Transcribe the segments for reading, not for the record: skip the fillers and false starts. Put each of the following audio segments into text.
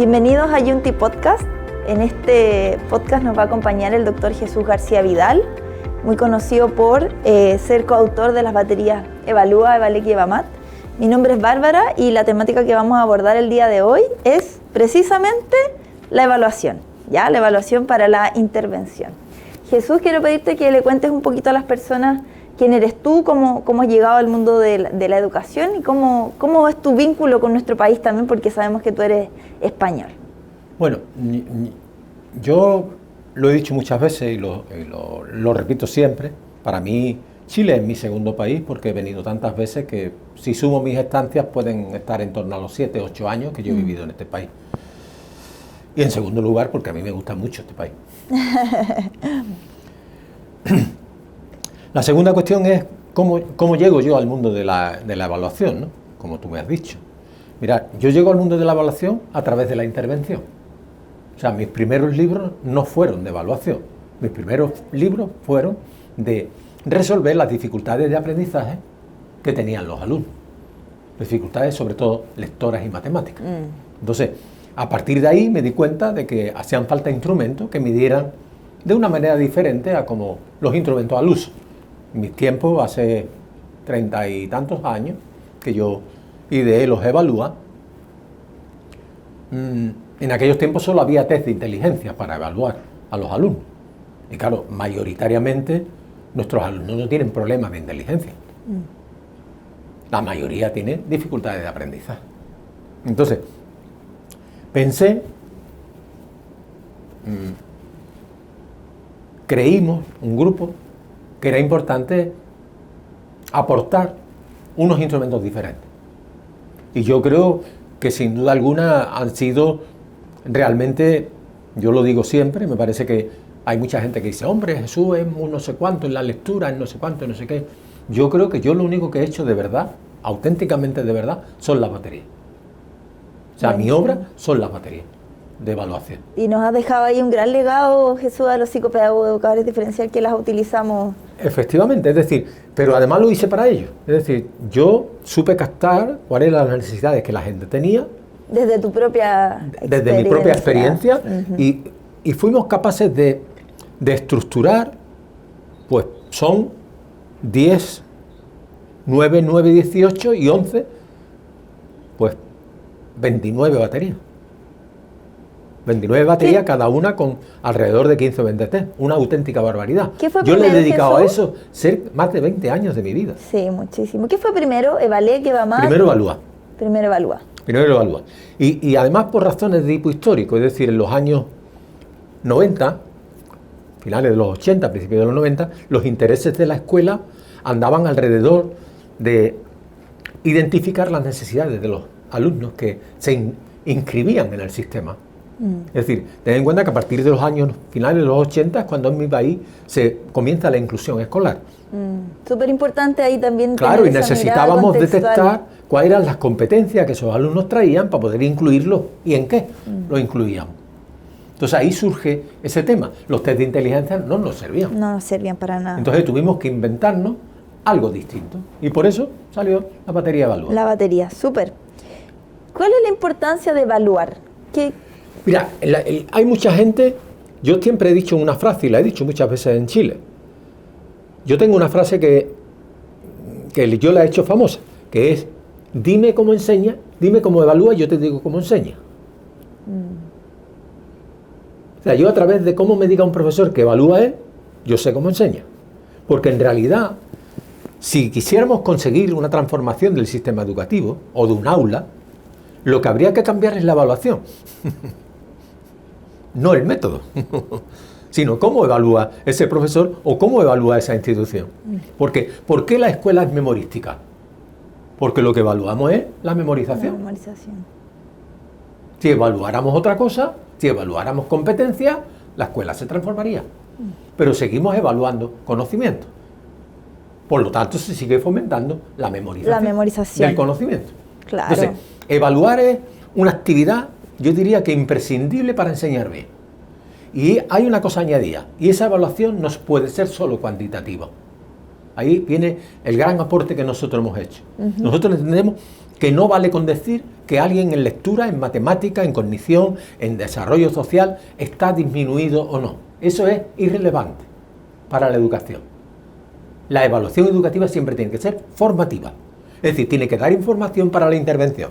Bienvenidos a Yunti Podcast. En este podcast nos va a acompañar el doctor Jesús García Vidal, muy conocido por ser coautor de las baterías Evalúa, Evalec y Evamat. Mi nombre es Bárbara y la temática que vamos a abordar el día de hoy es precisamente la evaluación, ¿ya? La evaluación para la intervención. Jesús, quiero pedirte que le cuentes un poquito a las personas quién eres tú, cómo has llegado al mundo de la educación y cómo es tu vínculo con nuestro país también, porque sabemos que tú eres español. Bueno, yo lo he dicho muchas veces y lo repito siempre. Para mí Chile es mi segundo país porque he venido tantas veces que si sumo mis estancias pueden estar en torno a los 7, 8 años que yo he vivido en este país. Y en segundo lugar porque a mí me gusta mucho este país. La segunda cuestión es cómo llego yo al mundo de la evaluación, ¿no? Como tú me has dicho. Mira, yo llego al mundo de la evaluación a través de la intervención. O sea, mis primeros libros no fueron de evaluación. Mis primeros libros fueron de resolver las dificultades de aprendizaje que tenían los alumnos. Dificultades sobre todo lectoras y matemáticas. Entonces, a partir de ahí me di cuenta de que hacían falta instrumentos que midieran de una manera diferente a como los instrumentos al uso. En mis tiempos, hace 30 y tantos años, que yo ideé los Evalúa, en aquellos tiempos solo había test de inteligencia para evaluar a los alumnos. Y claro, mayoritariamente nuestros alumnos no tienen problemas de inteligencia. La mayoría tiene dificultades de aprendizaje. Entonces, pensé, creímos, un grupo, que era importante aportar unos instrumentos diferentes. Y yo creo que sin duda alguna han sido realmente, yo lo digo siempre, me parece que hay mucha gente que dice, hombre, Jesús es un no sé cuánto en la lectura, en no sé cuánto, en no sé qué. Yo creo que yo lo único que he hecho de verdad, auténticamente de verdad, son las baterías. O sea, mi obra son las baterías de evaluación. Y nos has dejado ahí un gran legado, Jesús, a los psicopedagogos educadores diferencial que las utilizamos. Efectivamente, es decir, pero además lo hice para ellos. Es decir, yo supe captar cuáles eran las necesidades que la gente tenía. Desde tu propia experiencia. Desde mi propia experiencia. Y fuimos capaces de estructurar, pues son 10, 9, 18 y 11, pues 29 baterías. 29 baterías, cada una con alrededor de 15 o 20 test. Una auténtica barbaridad. ¿Qué fue yo le he dedicado Jesús? a eso más de 20 años de mi vida. Sí, muchísimo. ¿Qué fue primero? ¿Evalec, Evamat? Primero Evalúa. Primero Evalúa. Primero Evalúa. Y además por razones de tipo histórico, es decir, en los años 90, finales de los 80, principios de los 90, los intereses de la escuela andaban alrededor de identificar las necesidades de los alumnos que se inscribían en el sistema. Es decir, ten en cuenta que a partir de los años finales de los 80 es cuando en mi país se comienza la inclusión escolar. Súper importante ahí también. Claro, y necesitábamos detectar cuáles eran las competencias que esos alumnos traían para poder incluirlos y en qué lo incluíamos. Entonces ahí surge ese tema. Los test de inteligencia no nos servían. No nos servían para nada. Entonces tuvimos que inventarnos algo distinto. Y por eso salió la batería Evalúa. La batería, súper. ¿Cuál es la importancia de evaluar? Mira, hay mucha gente, yo siempre he dicho una frase y la he dicho muchas veces en Chile. Yo tengo una frase que yo la he hecho famosa, que es, dime cómo enseña, dime cómo evalúa, yo te digo cómo enseña. O sea, yo a través de cómo me diga un profesor que evalúa él, yo sé cómo enseña. Porque en realidad, si quisiéramos conseguir una transformación del sistema educativo o de un aula, lo que habría que cambiar es la evaluación. No el método, sino cómo evalúa ese profesor o cómo evalúa esa institución. Porque, ¿por qué la escuela es memorística? Porque lo que evaluamos es la memorización. La memorización. Si evaluáramos otra cosa, si evaluáramos competencias, la escuela se transformaría. Pero seguimos evaluando conocimiento. Por lo tanto, se sigue fomentando la memorización del conocimiento. Claro. Entonces, evaluar es una actividad, yo diría que imprescindible para enseñar bien. Y hay una cosa añadida, y esa evaluación no puede ser solo cuantitativa. Ahí viene el gran aporte que nosotros hemos hecho. Nosotros entendemos que no vale con decir que alguien en lectura, en matemática, en cognición, en desarrollo social, está disminuido o no. Eso es irrelevante para la educación. La evaluación educativa siempre tiene que ser formativa. Es decir, tiene que dar información para la intervención.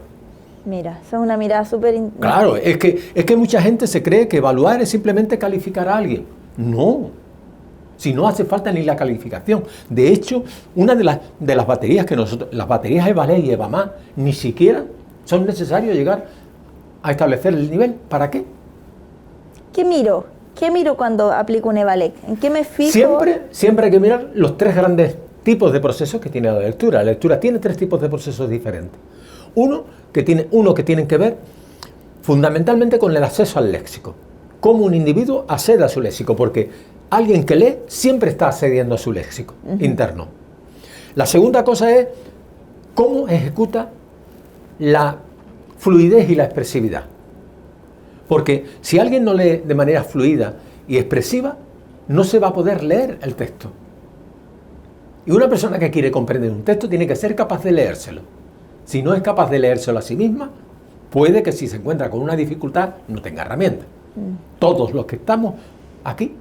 Mira, esa es una mirada súper... Claro, es que mucha gente se cree que evaluar es simplemente calificar a alguien. No, si no hace falta ni la calificación. De hecho, una de las baterías que nosotros, las baterías EVALEC y EVAMAT, ni siquiera son necesarios llegar a establecer el nivel. ¿Para qué? ¿Qué miro? ¿Qué miro cuando aplico un EVALEC? ¿En qué me fijo? Siempre hay que mirar los tres grandes tipos de procesos que tiene la lectura. La lectura tiene tres tipos de procesos diferentes. Uno que tienen que ver fundamentalmente con el acceso al léxico. Cómo un individuo accede a su léxico, porque alguien que lee siempre está accediendo a su léxico interno. La segunda cosa es cómo ejecuta la fluidez y la expresividad. Porque si alguien no lee de manera fluida y expresiva, no se va a poder leer el texto. Y una persona que quiere comprender un texto tiene que ser capaz de leérselo. Si no es capaz de leérselo a sí misma, puede que si se encuentra con una dificultad no tenga herramientas. Todos los que estamos aquí,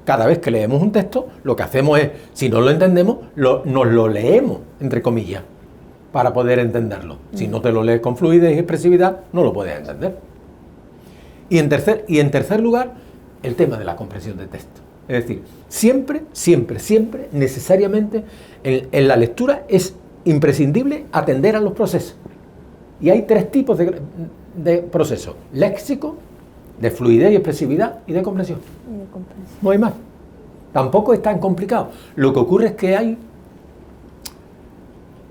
cada vez que leemos un texto, lo que hacemos es, si no lo entendemos, nos lo leemos, entre comillas, para poder entenderlo. Si no te lo lees con fluidez y expresividad, no lo puedes entender. Y en tercer lugar, el tema de la comprensión de texto. Es decir, siempre, necesariamente, en la lectura es imprescindible atender a los procesos. Y hay tres tipos de procesos: léxico, de fluidez y expresividad, y de comprensión. No hay más. Tampoco es tan complicado. Lo que ocurre es que hay...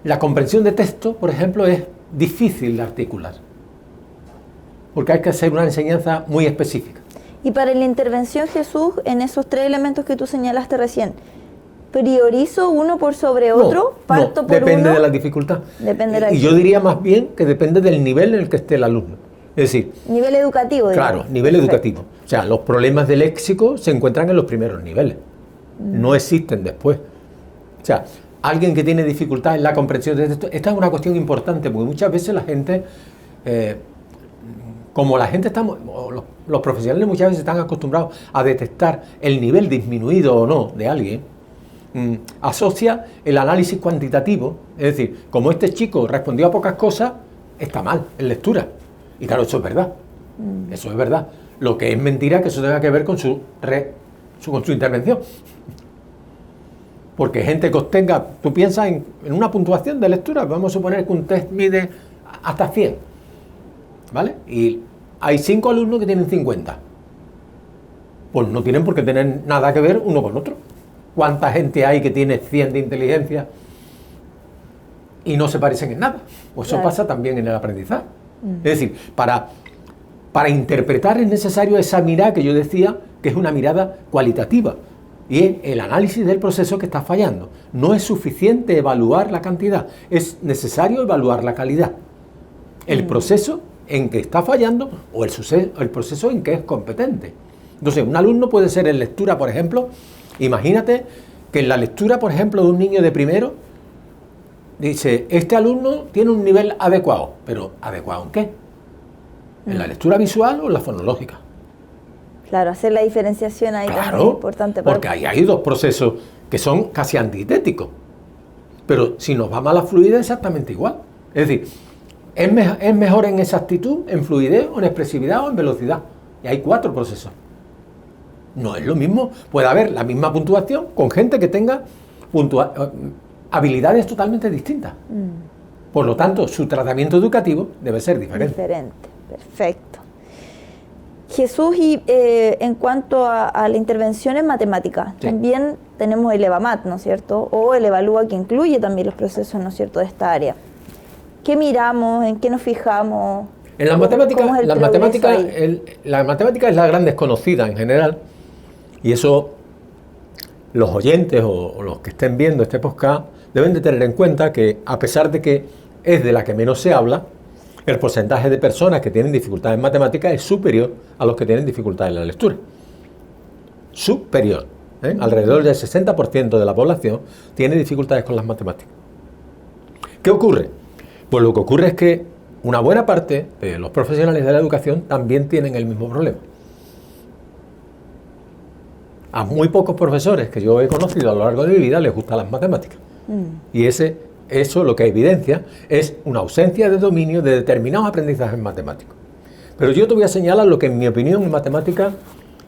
La comprensión de texto, por ejemplo, es difícil de articular, porque hay que hacer una enseñanza muy específica. Y para la intervención, Jesús, en esos tres elementos que tú señalaste recién, ¿priorizo uno por sobre otro? ¿Parto por depende uno? de la dificultad. Depende de la y yo diría más bien que depende del nivel en el que esté el alumno. Es decir, nivel educativo, digamos. Claro, nivel educativo. O sea, los problemas de léxico se encuentran en los primeros niveles. No existen después. O sea, alguien que tiene dificultad en la comprensión de esto, esta es una cuestión importante, porque muchas veces la gente, los profesionales muchas veces están acostumbrados a detectar el nivel disminuido o no de alguien, asocia el análisis cuantitativo, es decir, como este chico respondió a pocas cosas, está mal en lectura. Y claro, eso es verdad. Eso es verdad. Lo que es mentira es que eso tenga que ver con su intervención. Porque gente que obtenga, tú piensas en una puntuación de lectura, vamos a suponer que un test mide hasta 100, ¿vale? Y hay 5 alumnos que tienen 50. Pues no tienen por qué tener nada que ver uno con otro. ¿Cuánta gente hay que tiene 100 de inteligencia y no se parecen en nada? Pues eso pasa también en el aprendizaje. Es decir, para interpretar es necesario esa mirada que yo decía, que es una mirada cualitativa, y es el análisis del proceso que está fallando. No es suficiente evaluar la cantidad, es necesario evaluar la calidad. El proceso en que está fallando o el proceso en que es competente. Entonces, un alumno puede ser en lectura, por ejemplo, imagínate que en la lectura, por ejemplo, de un niño de primero, dice, este alumno tiene un nivel adecuado, pero ¿adecuado en qué? ¿En la lectura visual o en la fonológica? Claro, hacer la diferenciación ahí también es importante. Porque ahí hay dos procesos que son casi antitéticos. Pero si nos vamos a la fluidez, exactamente igual. Es decir, ¿es mejor en exactitud, en fluidez, o en expresividad o en velocidad? Y hay 4 procesos. No es lo mismo. Puede haber la misma puntuación con gente que tenga habilidades totalmente distintas. Por lo tanto, su tratamiento educativo debe ser diferente. Perfecto. Jesús, y en cuanto a la intervención en matemáticas, también tenemos el EVAMAT, ¿no es cierto? O el EVALÚA, que incluye también los procesos, ¿no es cierto?, de esta área. ¿Qué miramos? ¿En qué nos fijamos? En la matemática es la gran desconocida en general, y eso los oyentes o los que estén viendo este podcast deben de tener en cuenta que, a pesar de que es de la que menos se habla, el porcentaje de personas que tienen dificultades en matemáticas es superior a los que tienen dificultades en la lectura. Superior. Alrededor del 60% de la población tiene dificultades con las matemáticas. ¿Qué ocurre? Pues lo que ocurre es que una buena parte de los profesionales de la educación también tienen el mismo problema. A muy pocos profesores que yo he conocido a lo largo de mi vida les gustan las matemáticas. Y eso lo que evidencia es una ausencia de dominio de determinados aprendizajes matemáticos. Pero yo te voy a señalar lo que, en mi opinión, en matemáticas,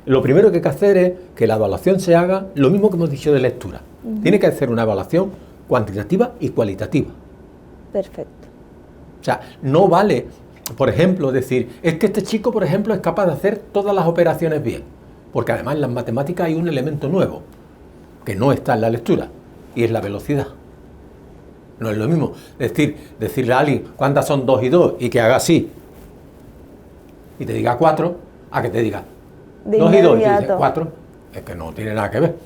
lo primero que hay que hacer es que la evaluación se haga lo mismo que hemos dicho de lectura. Tiene que hacer una evaluación cuantitativa y cualitativa. Perfecto. O sea, no vale, por ejemplo, decir, es que este chico, por ejemplo, es capaz de hacer todas las operaciones bien. Porque además en las matemáticas hay un elemento nuevo, que no está en la lectura, y es la velocidad. No es lo mismo decirle a alguien cuántas son 2 y 2 y que haga así, y te diga 4, a que te diga 2 y 2 y te dice 4, es que no tiene nada que ver.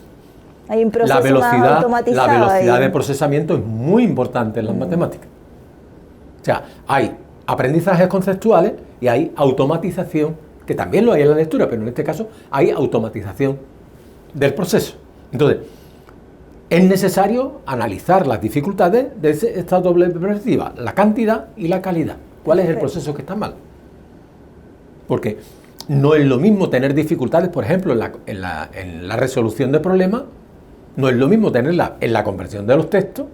Hay un proceso más automatizado. La velocidad de procesamiento es muy importante en las matemáticas. O sea, hay aprendizajes conceptuales y hay automatización, que también lo hay en la lectura, pero en este caso hay automatización del proceso. Entonces, es necesario analizar las dificultades de esta doble perspectiva, la cantidad y la calidad. ¿Cuál es el proceso que está mal? Porque no es lo mismo tener dificultades, por ejemplo, en la resolución de problemas, no es lo mismo tenerla en la comprensión de los textos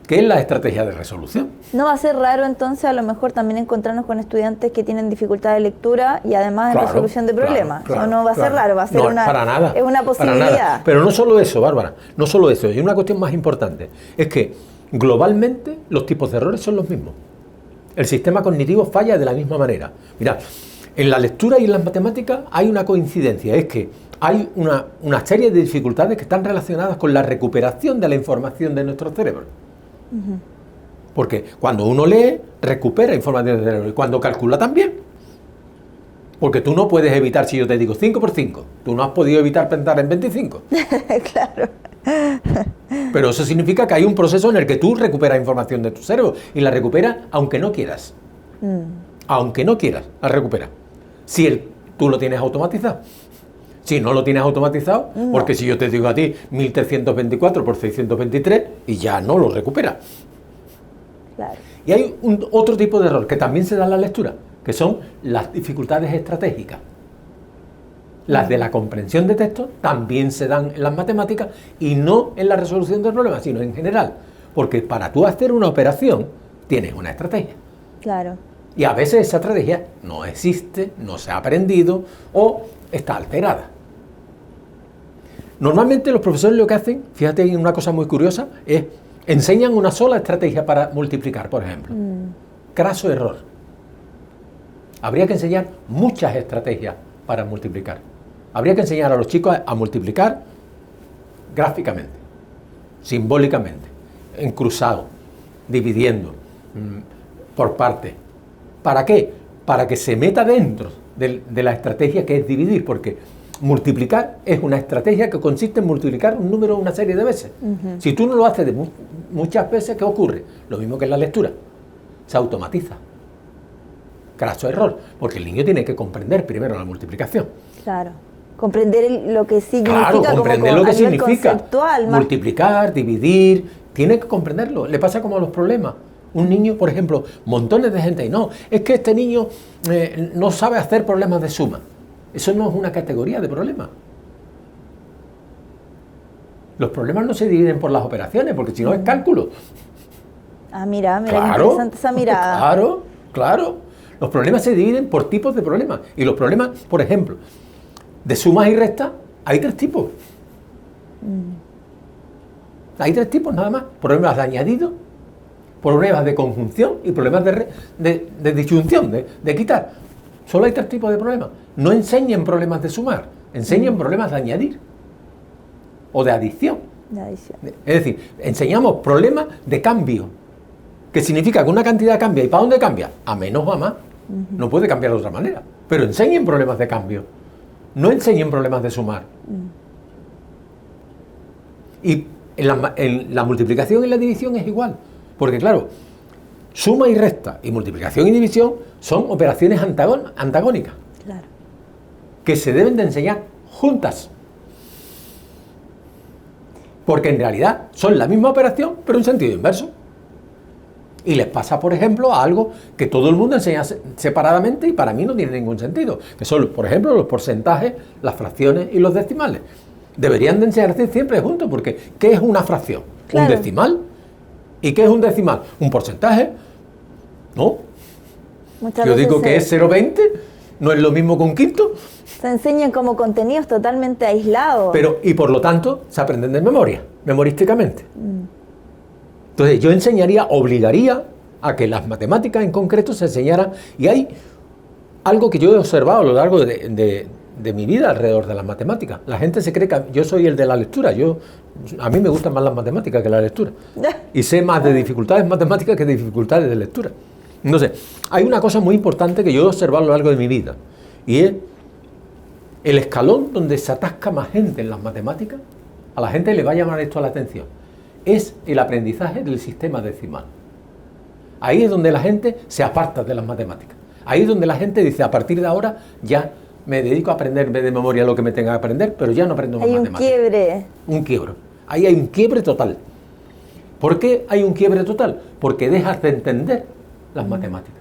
que en la estrategia de resolución. No va a ser raro entonces a lo mejor también encontrarnos con estudiantes que tienen dificultad de lectura y además en resolución de problemas. No va a ser raro, va a ser para nada, es una posibilidad. Para nada. Pero no solo eso, Bárbara, no solo eso, hay una cuestión más importante, es que globalmente los tipos de errores son los mismos. El sistema cognitivo falla de la misma manera. Mirad, en la lectura y en las matemáticas hay una coincidencia, es que hay una serie de dificultades que están relacionadas con la recuperación de la información de nuestro cerebro. Porque cuando uno lee, recupera información del cerebro, y cuando calcula también. Porque tú no puedes evitar, si yo te digo 5 por 5, tú no has podido evitar pensar en 25. Claro. Pero eso significa que hay un proceso en el que tú recuperas información de tu cerebro y la recuperas aunque no quieras. Aunque no quieras, la recuperas. Si tú lo tienes automatizado. Si no lo tienes automatizado, no. Porque si yo te digo a ti 1324 por 623 y ya no lo recuperas. Claro. Y hay otro tipo de error que también se da en la lectura, que son las dificultades estratégicas. Las de la comprensión de textos también se dan en las matemáticas y no en la resolución del problema, sino en general. Porque para tú hacer una operación tienes una estrategia. Claro. Y a veces esa estrategia no existe, no se ha aprendido o está alterada. Normalmente los profesores lo que hacen, fíjate en una cosa muy curiosa, es enseñan una sola estrategia para multiplicar, por ejemplo. Craso error. Habría que enseñar muchas estrategias para multiplicar. Habría que enseñar a los chicos a multiplicar gráficamente, simbólicamente, en cruzado, dividiendo, por partes. ¿Para qué? Para que se meta dentro de la estrategia que es dividir, porque multiplicar es una estrategia que consiste en multiplicar un número una serie de veces. Si tú no lo haces muchas veces, ¿qué ocurre? Lo mismo que en la lectura, se automatiza. Craso error, porque el niño tiene que comprender primero la multiplicación. Claro, comprender lo que significa. Claro, comprender lo que significa. Conceptual, multiplicar, dividir, tiene que comprenderlo. Le pasa como a los problemas. Un niño, por ejemplo, montones de gente, y no, es que este niño no sabe hacer problemas de suma. Eso no es una categoría de problema. Los problemas no se dividen por las operaciones, porque si no es cálculo. Mira, claro, qué interesante esa mirada. Claro. Los problemas se dividen por tipos de problemas. Y los problemas, por ejemplo, de sumas y restas, hay 3 tipos. Hay 3 tipos nada más. Problemas de añadido, problemas de conjunción y problemas de disyunción, de quitar. Solo hay 3 tipos de problemas. No enseñen problemas de sumar, enseñen problemas de añadir o de adición. Es decir, enseñamos problemas de cambio, que significa que una cantidad cambia. ¿Y para dónde cambia? A menos o a más. No puede cambiar de otra manera. Pero enseñen problemas de cambio, no enseñen problemas de sumar. Y en la multiplicación y la división es igual. Porque claro, suma y resta y multiplicación y división son operaciones antagónicas. Claro. Que se deben de enseñar juntas. Porque en realidad son la misma operación, pero en sentido inverso. Y les pasa, por ejemplo, a algo que todo el mundo enseña separadamente y para mí no tiene ningún sentido, que son, por ejemplo, los porcentajes, las fracciones y los decimales. Deberían de enseñarse siempre juntos, porque ¿qué es una fracción? Claro. ¿Un decimal? ¿Y qué es un decimal? ¿Un porcentaje? No. Yo digo que es 0,20, no es lo mismo que un quinto. Se enseñan como contenidos totalmente aislados. Pero, y por lo tanto, se aprenden de memoria, memorísticamente. Entonces, yo obligaría a que las matemáticas en concreto se enseñaran. Y hay algo que yo he observado a lo largo de mi vida alrededor de las matemáticas. La gente se cree que yo soy el de la lectura. A mí me gustan más las matemáticas que la lectura. Y sé más de dificultades matemáticas que de dificultades de lectura. Entonces, hay una cosa muy importante que yo he observado a lo largo de mi vida. Y es el escalón donde se atasca más gente en las matemáticas. A la gente le va a llamar esto la atención. Es el aprendizaje del sistema decimal. Ahí es donde la gente se aparta de las matemáticas. Ahí es donde la gente dice, a partir de ahora ya me dedico a aprender de memoria lo que me tenga que aprender, pero ya no aprendo más matemáticas. Hay un quiebre. Un quiebre. Ahí hay un quiebre total. ¿Por qué hay un quiebre total? Porque dejas de entender las matemáticas.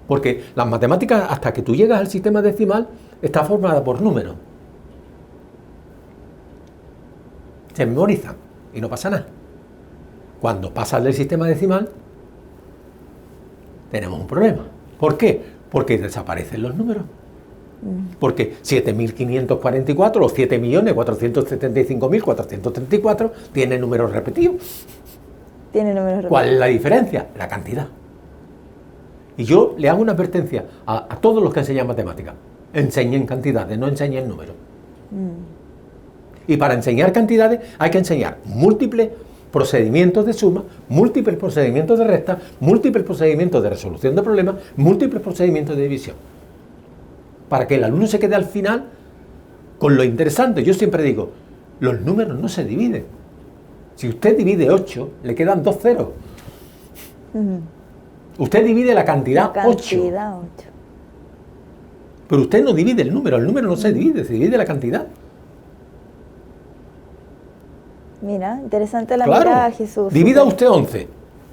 Porque las matemáticas, hasta que tú llegas al sistema decimal, está formada por números. Se memorizan y no pasa nada. Cuando pasas del sistema decimal, tenemos un problema. ¿Por qué? Porque desaparecen los números. Porque 7.544 o 7.475.434 tiene números repetidos. Tiene números repetidos. ¿Cuál es la diferencia? La cantidad. Y yo le hago una advertencia a todos los que enseñan matemáticas. Enseñen cantidades, no enseñen números. Y para enseñar cantidades hay que enseñar múltiples procedimientos de suma, múltiples procedimientos de resta, múltiples procedimientos de resolución de problemas, múltiples procedimientos de división. Para que el alumno se quede al final con lo interesante. Yo siempre digo, los números no se dividen. Si usted divide 8, le quedan 2 ceros. Usted divide la cantidad 8. Pero usted no divide el número no se divide la cantidad. Mira, interesante la Claro. mirada, Jesús. Divida usted 11.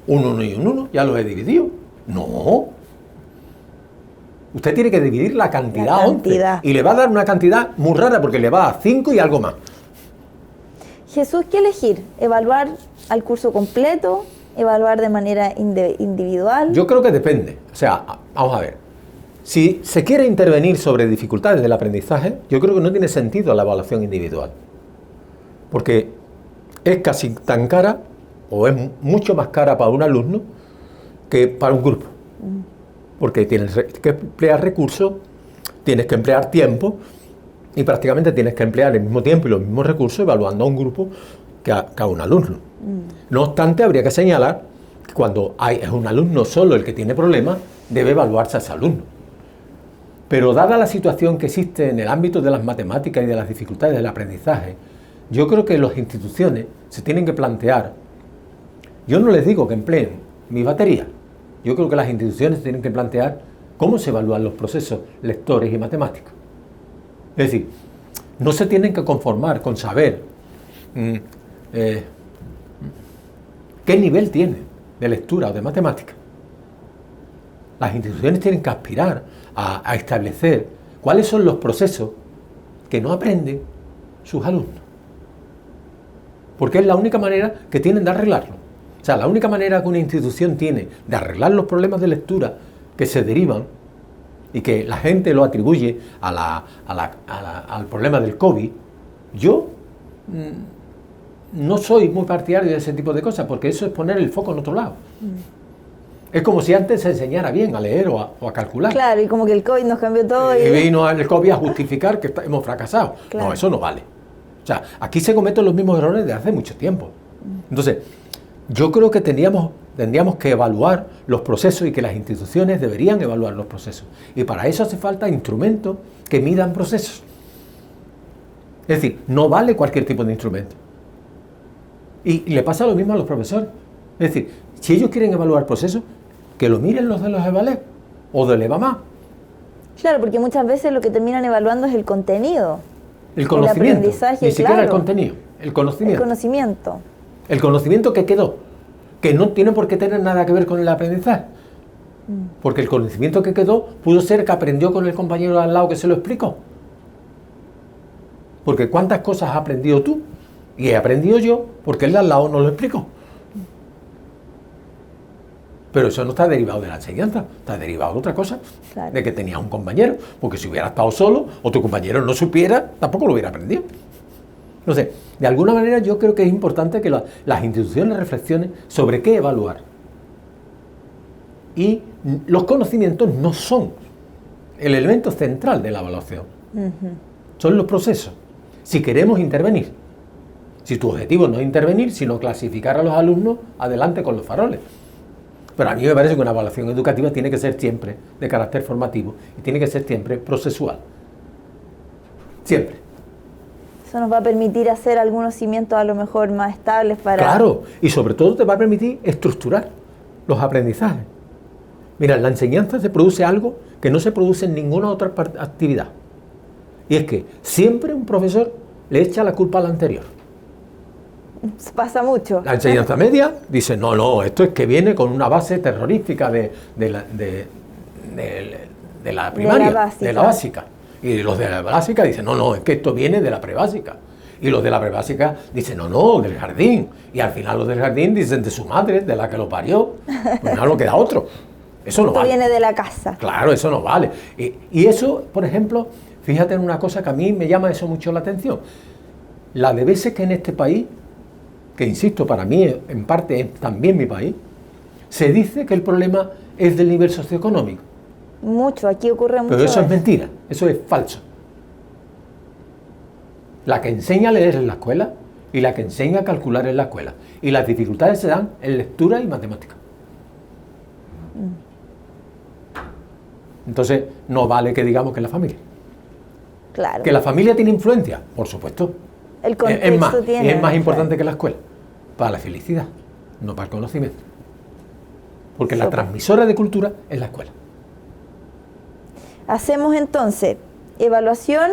Un 1 y un 1, ya lo he dividido. No. Usted tiene que dividir la cantidad 11. Y le va a dar una cantidad muy rara porque le va a 5 y algo más. Jesús, ¿qué elegir? ¿Evaluar al curso completo? ¿Evaluar de manera individual? Yo creo que depende. O sea, vamos a ver. Si se quiere intervenir sobre dificultades del aprendizaje, yo creo que no tiene sentido la evaluación individual. Porque es casi tan cara, o es mucho más cara para un alumno que para un grupo. Porque tienes que emplear recursos, tienes que emplear tiempo y prácticamente tienes que emplear el mismo tiempo y los mismos recursos evaluando a un grupo que a un alumno. No obstante, habría que señalar que cuando es un alumno solo el que tiene problemas, debe evaluarse a ese alumno. Pero dada la situación que existe en el ámbito de las matemáticas y de las dificultades del aprendizaje, yo creo que las instituciones se tienen que plantear, yo no les digo que empleen mi batería, yo creo que las instituciones tienen que plantear cómo se evalúan los procesos lectores y matemáticos. Es decir, no se tienen que conformar con saber qué nivel tiene de lectura o de matemática. Las instituciones tienen que aspirar a establecer cuáles son los procesos que no aprenden sus alumnos. Porque es la única manera que tienen de arreglarlo. O sea, la única manera que una institución tiene de arreglar los problemas de lectura que se derivan y que la gente lo atribuye al problema del COVID, yo no soy muy partidario de ese tipo de cosas, porque eso es poner el foco en otro lado. Es como si antes se enseñara bien a leer o a calcular. Claro, y como que el COVID nos cambió todo. Y vino el COVID a justificar que hemos fracasado. Claro. No, eso no vale. O sea, aquí se cometen los mismos errores de hace mucho tiempo. Entonces, yo creo que tendríamos que evaluar los procesos y que las instituciones deberían evaluar los procesos. Y para eso hace falta instrumentos que midan procesos. Es decir, no vale cualquier tipo de instrumento. Y le pasa lo mismo a los profesores. Es decir, si ellos quieren evaluar procesos, que lo miren los de los EVALEP o del EVAMAT. Claro, porque muchas veces lo que terminan evaluando es el contenido. El conocimiento, aprendizaje, ni siquiera claro. el contenido, el conocimiento. El conocimiento. El conocimiento que quedó. que no tiene por qué tener nada que ver con el aprendizaje. Porque el conocimiento que quedó pudo ser que aprendió con el compañero de al lado que se lo explicó. Porque ¿cuántas cosas has aprendido tú? Y he aprendido yo porque el de al lado no lo explicó. Pero eso no está derivado de la enseñanza, está derivado de otra cosa, claro, de que tenías un compañero, porque si hubiera estado solo o tu compañero no supiera, tampoco lo hubiera aprendido. Entonces, de alguna manera yo creo que es importante que las instituciones reflexionen sobre qué evaluar. Y los conocimientos no son el elemento central de la evaluación, son los procesos. Si queremos intervenir, si tu objetivo no es intervenir, sino clasificar a los alumnos, adelante con los faroles. Pero a mí me parece que una evaluación educativa tiene que ser siempre de carácter formativo y tiene que ser siempre procesual. Siempre. Eso nos va a permitir hacer algunos cimientos a lo mejor más estables para... Claro, y sobre todo te va a permitir estructurar los aprendizajes. Mira, en la enseñanza se produce algo que no se produce en ninguna otra actividad. Y es que siempre un profesor le echa la culpa al anterior. Pasa mucho. La enseñanza media dice, no, esto es que viene con una base terrorífica de la primaria, de la básica. Y los de la básica dicen, no, es que esto viene de la prebásica. Y los de la prebásica dicen, no, del jardín. Y al final los del jardín dicen de su madre, de la que lo parió. Pues no queda otro. Eso no vale. Viene de la casa. Claro, eso no vale. Y eso, por ejemplo, fíjate en una cosa que a mí me llama eso mucho la atención. La de veces que en este país, que insisto, para mí en parte es también mi país, se dice que el problema es del nivel socioeconómico. Mucho, aquí ocurre mucho. Pero eso es mentira, eso es falso. La que enseña a leer en la escuela y la que enseña a calcular en la escuela. Y las dificultades se dan en lectura y matemática. Entonces, no vale que digamos que es la familia. Claro. Que la familia tiene influencia, por supuesto. El contexto es más importante que la escuela, para la felicidad, no para el conocimiento. Porque la transmisora de cultura es la escuela. Hacemos entonces evaluación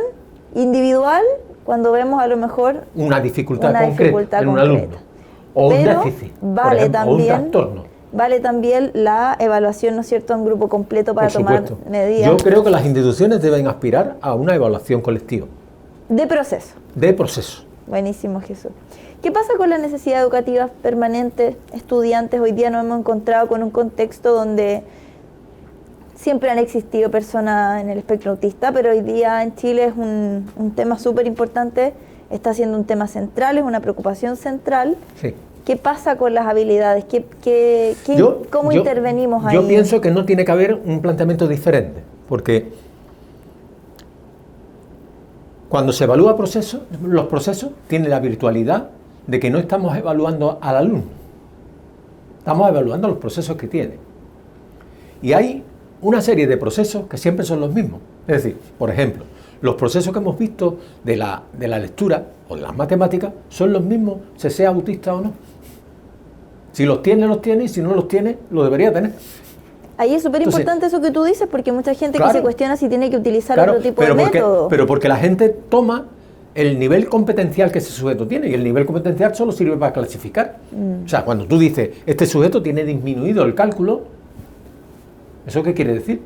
individual cuando vemos a lo mejor una dificultad concreta en un alumno o un déficit, vale, por ejemplo, también, o un trastorno. Vale también la evaluación, ¿no es cierto?, en grupo completo para tomar medidas. Yo creo que las instituciones deben aspirar a una evaluación colectiva. De proceso. De proceso. Buenísimo, Jesús. ¿Qué pasa con la necesidad educativa permanente? Estudiantes, hoy día nos hemos encontrado con un contexto donde siempre han existido personas en el espectro autista, pero hoy día en Chile es un tema súper importante, está siendo un tema central, es una preocupación central. Sí. ¿Qué pasa con las habilidades? ¿Cómo intervenimos ahí? Yo pienso que no tiene que haber un planteamiento diferente, porque cuando se evalúa los procesos tienen la virtualidad de que no estamos evaluando al alumno, estamos evaluando los procesos que tiene. Y hay una serie de procesos que siempre son los mismos. Es decir, por ejemplo, los procesos que hemos visto de la lectura o de las matemáticas son los mismos, se sea autista o no. Si los tiene, y si no los tiene, lo debería tener. Ahí es súper importante eso que tú dices, porque mucha gente que se cuestiona si tiene que utilizar otro tipo de método. Pero porque la gente toma el nivel competencial que ese sujeto tiene, y el nivel competencial solo sirve para clasificar. O sea, cuando tú dices, este sujeto tiene disminuido el cálculo, ¿eso qué quiere decir?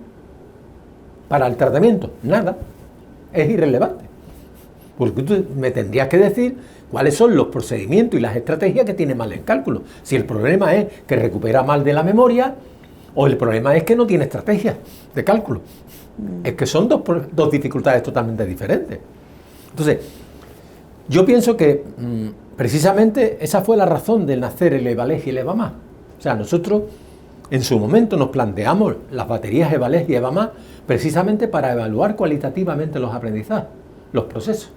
Para el tratamiento, nada, es irrelevante. Porque tú me tendrías que decir cuáles son los procedimientos y las estrategias que tiene mal en cálculo. Si el problema es que recupera mal de la memoria, o el problema es que no tiene estrategia de cálculo. Es que son dos dificultades totalmente diferentes. Entonces, yo pienso que precisamente esa fue la razón del nacer el EVALEG y el EVAMAS. O sea, nosotros en su momento nos planteamos las baterías EVALEG y EVAMAS precisamente para evaluar cualitativamente los aprendizajes, los procesos.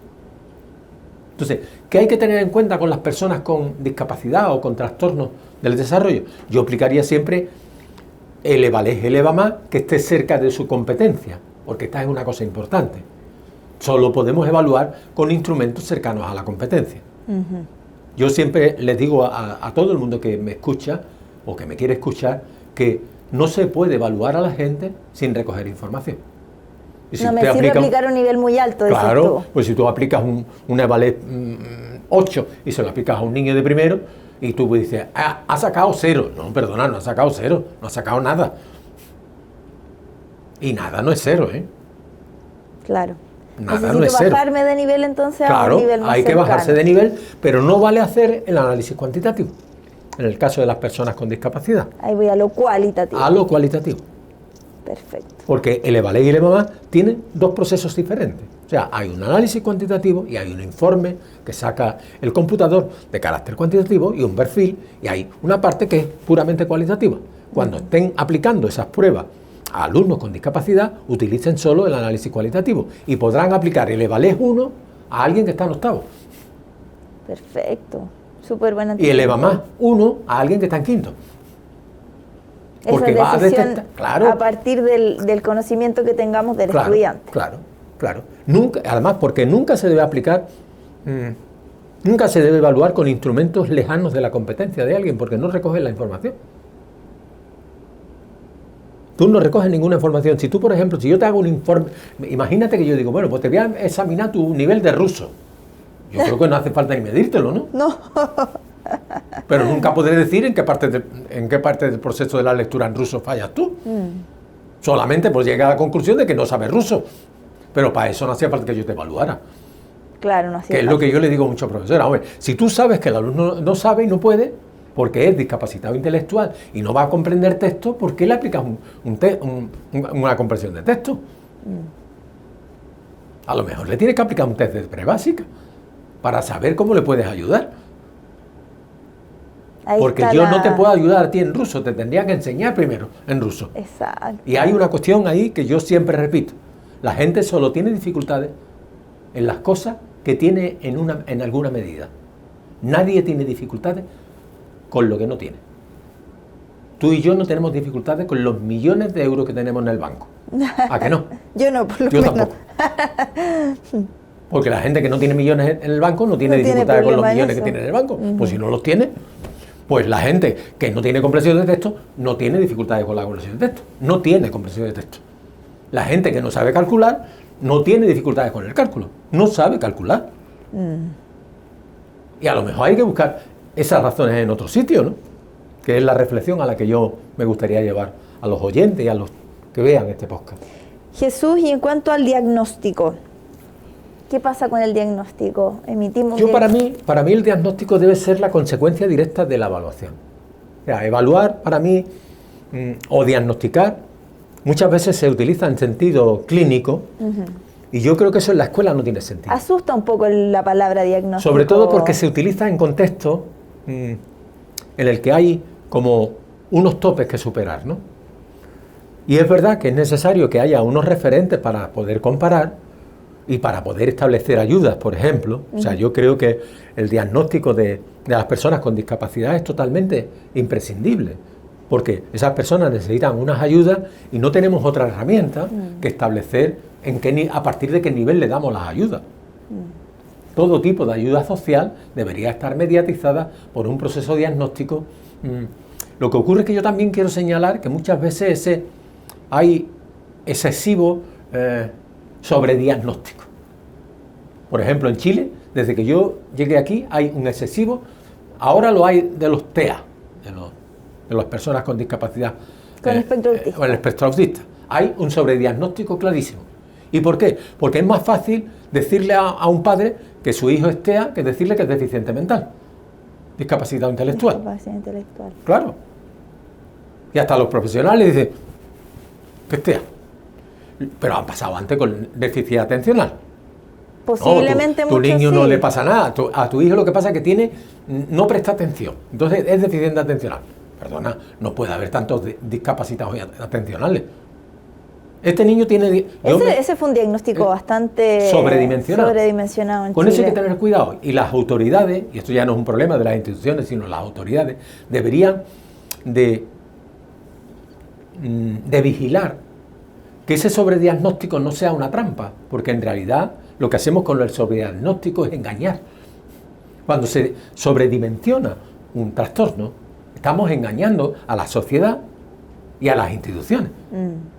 Entonces, ¿qué hay que tener en cuenta con las personas con discapacidad o con trastornos del desarrollo? Yo aplicaría siempre el EVALEG, el EVAMAS, que esté cerca de su competencia, porque esta es una cosa importante. Solo podemos evaluar con instrumentos cercanos a la competencia. Yo siempre les digo a todo el mundo que me escucha o que me quiere escuchar que no se puede evaluar a la gente sin recoger información. Y si no me sirve aplicar un nivel muy alto, dices claro, tú. Pues si tú aplicas un EVALEG 8 y se lo aplicas a un niño de primero, y tú dices, ha sacado 0. No, perdona, no ha sacado 0, no ha sacado nada. Y nada no es 0, ¿eh? Claro. Nada no Necesito es 0. bajarme de nivel entonces a Claro, un nivel más hay que cercano. bajarse de nivel, pero no vale hacer el análisis cuantitativo, en el caso de las personas con discapacidad. Ahí voy a lo cualitativo. A lo cualitativo. Perfecto. Porque el EVALEC y el EVAMAT tienen dos procesos diferentes. O sea, hay un análisis cuantitativo y hay un informe que saca el computador de carácter cuantitativo y un perfil, y hay una parte que es puramente cualitativa. Cuando estén aplicando esas pruebas a alumnos con discapacidad, utilicen solo el análisis cualitativo y podrán aplicar el EVALEC 1 a alguien que está en octavo Perfecto. Súper buena y el EVAMAT 1 a alguien que está en quinto. Porque Esa va a decisión detectar, claro, a partir del conocimiento que tengamos del claro, estudiante. Claro. Nunca, además, porque nunca se debe aplicar, nunca se debe evaluar con instrumentos lejanos de la competencia de alguien, porque no recogen la información. Tú no recoges ninguna información. Si tú, por ejemplo, si yo te hago un informe, imagínate que yo digo, bueno, pues te voy a examinar tu nivel de ruso. Yo creo que no hace falta ni medírtelo, ¿no? No. Pero nunca podré decir en qué parte del proceso de la lectura en ruso fallas tú. Solamente pues llega a la conclusión de que no sabes ruso. Pero para eso no hacía falta que yo te evaluara. Claro, no hacía Que es falta. lo que yo le digo a muchos profesores. Hombre, si tú sabes que el alumno no sabe y no puede, porque es discapacitado intelectual y no va a comprender texto, ¿por qué le aplicas una comprensión de texto? A lo mejor le tienes que aplicar un test de prebásica para saber cómo le puedes ayudar. Ahí Porque está yo no te puedo ayudar a ti en ruso, te tendría que enseñar primero en ruso. Exacto. Y hay una cuestión ahí que yo siempre repito. La gente solo tiene dificultades en las cosas que tiene en alguna medida. Nadie tiene dificultades con lo que no tiene. Tú y yo no tenemos dificultades con los millones de euros que tenemos en el banco. ¿A que no? Yo no, por lo Yo menos. tampoco. Porque la gente que no tiene millones en el banco no tiene No tiene dificultades con los problema en millones que eso. tiene en el banco. Pues si no los tiene, pues la gente que no tiene comprensión de texto no tiene dificultades con la comprensión de texto. No tiene comprensión de texto. La gente que no sabe calcular no tiene dificultades con el cálculo. No sabe calcular. Y a lo mejor hay que buscar esas razones en otro sitio, ¿no? Que es la reflexión a la que yo me gustaría llevar a los oyentes y a los que vean este podcast. Jesús, y en cuanto al diagnóstico, ¿qué pasa con el diagnóstico? Emitimos Para mí el diagnóstico debe ser la consecuencia directa de la evaluación. O sea, evaluar para mí o diagnosticar muchas veces se utiliza en sentido clínico y yo creo que eso en la escuela no tiene sentido. Asusta un poco la palabra diagnóstico. Sobre todo porque se utiliza en contextos en el que hay como unos topes que superar, ¿no? Y es verdad que es necesario que haya unos referentes para poder comparar y para poder establecer ayudas, por ejemplo. O sea, yo creo que el diagnóstico de las personas con discapacidad es totalmente imprescindible, porque esas personas necesitan unas ayudas y no tenemos otra herramienta que establecer a partir de qué nivel le damos las ayudas. Todo tipo de ayuda social debería estar mediatizada por un proceso diagnóstico. Lo que ocurre es que yo también quiero señalar que muchas veces hay excesivo sobrediagnóstico. Por ejemplo, en Chile, desde que yo llegué aquí, hay un excesivo, ahora lo hay de los TEA, de las personas con discapacidad. Con espectro autista. Con el espectro autista. Hay un sobrediagnóstico clarísimo. ¿Y por qué? Porque es más fácil decirle a un padre que su hijo es TEA que decirle que es deficiente mental, discapacidad intelectual. Discapacidad intelectual. Claro. Y hasta los profesionales dicen que es TEA. Pero han pasado antes con déficit atencional. Posiblemente no, tu muchos niño sí. no le pasa nada. A tu hijo lo que pasa es que no presta atención. Entonces es deficiente atencional. Perdona, no puede haber tantos discapacitados atencionales. Este niño tiene... Ese fue un diagnóstico bastante sobredimensionado en Con Chile. eso hay que tener cuidado. Y las autoridades, y esto ya no es un problema de las instituciones, sino las autoridades, deberían de vigilar que ese sobrediagnóstico no sea una trampa, porque en realidad lo que hacemos con el sobrediagnóstico es engañar. Cuando se sobredimensiona un trastorno, estamos engañando a la sociedad y a las instituciones,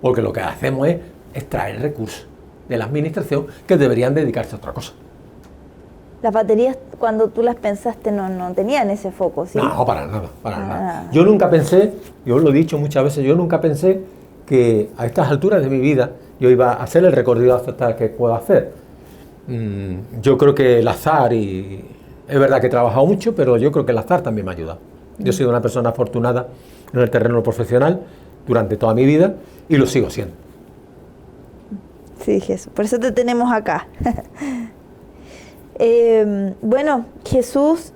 porque lo que hacemos es extraer recursos de la administración que deberían dedicarse a otra cosa. las baterías cuando tú las pensaste no tenían ese foco, ¿sí? No, para nada. Yo nunca pensé, yo lo he dicho muchas veces, yo nunca pensé que a estas alturas de mi vida yo iba a hacer el recorrido hasta que puedo hacer. Yo creo que el azar, y es verdad que he trabajado mucho, pero yo creo que el azar también me ha ayudado. Yo he sido una persona afortunada en el terreno profesional durante toda mi vida y lo sigo siendo. Sí, Jesús, por eso te tenemos acá. Bueno, Jesús,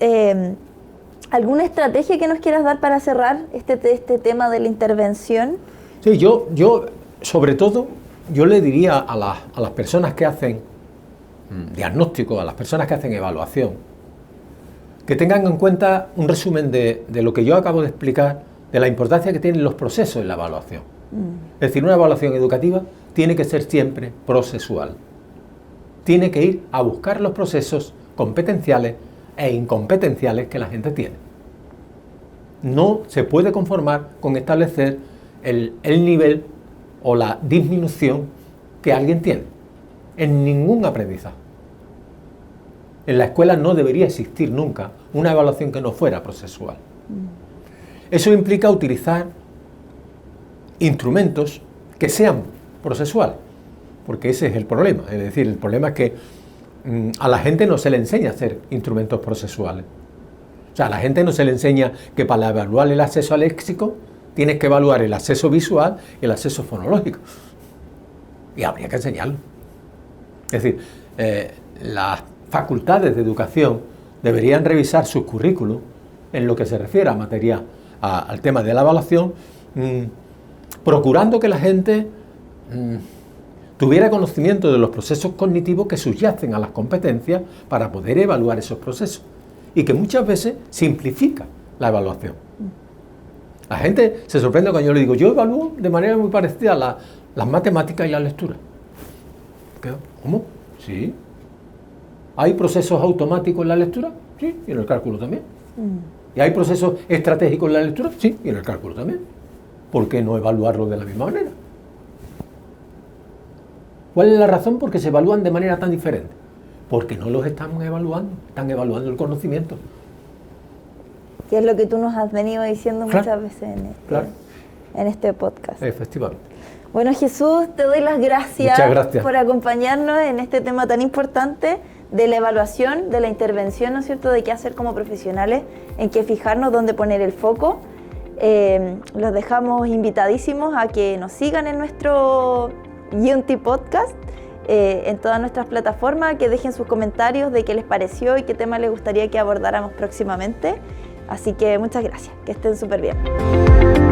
¿alguna estrategia que nos quieras dar para cerrar este tema de la intervención? Sí, yo sobre todo, yo le diría a las personas que hacen diagnóstico, a las personas que hacen evaluación, que tengan en cuenta un resumen de lo que yo acabo de explicar, de la importancia que tienen los procesos en la evaluación. Es decir, una evaluación educativa tiene que ser siempre procesual. Tiene que ir a buscar los procesos competenciales e incompetenciales que la gente tiene. No se puede conformar con establecer el nivel o la disminución que alguien tiene en ningún aprendizaje. En la escuela no debería existir nunca una evaluación que no fuera procesual. Eso implica utilizar instrumentos que sean procesuales, porque ese es el problema. Es decir, el problema es que a la gente no se le enseña a hacer instrumentos procesuales. O sea, a la gente no se le enseña que para evaluar el acceso al léxico tienes que evaluar el acceso visual y el acceso fonológico. Y habría que enseñarlo. Es decir, las facultades de educación deberían revisar sus currículos en lo que se refiere a materia, al tema de la evaluación, procurando que la gente tuviera conocimiento de los procesos cognitivos que subyacen a las competencias para poder evaluar esos procesos, y que muchas veces simplifica la evaluación. La gente se sorprende cuando yo le digo, yo evalúo de manera muy parecida a las matemáticas y la lectura. ¿Cómo? Sí. ¿Hay procesos automáticos en la lectura? Sí, y en el cálculo también. ¿Y hay procesos estratégicos en la lectura? Sí, y en el cálculo también. ¿Por qué no evaluarlo de la misma manera? ¿Cuál es la razón por qué se evalúan de manera tan diferente? Porque no los estamos evaluando, están evaluando el conocimiento. Que es lo que tú nos has venido diciendo muchas veces en este podcast. Efectivamente. Bueno, Jesús, te doy las gracias por acompañarnos en este tema tan importante de la evaluación, de la intervención, ¿no es cierto?, de qué hacer como profesionales, en qué fijarnos, dónde poner el foco. Los dejamos invitadísimos a que nos sigan en nuestro UNT Podcast, en todas nuestras plataformas, que dejen sus comentarios de qué les pareció y qué tema les gustaría que abordáramos próximamente. Así que muchas gracias, que estén súper bien.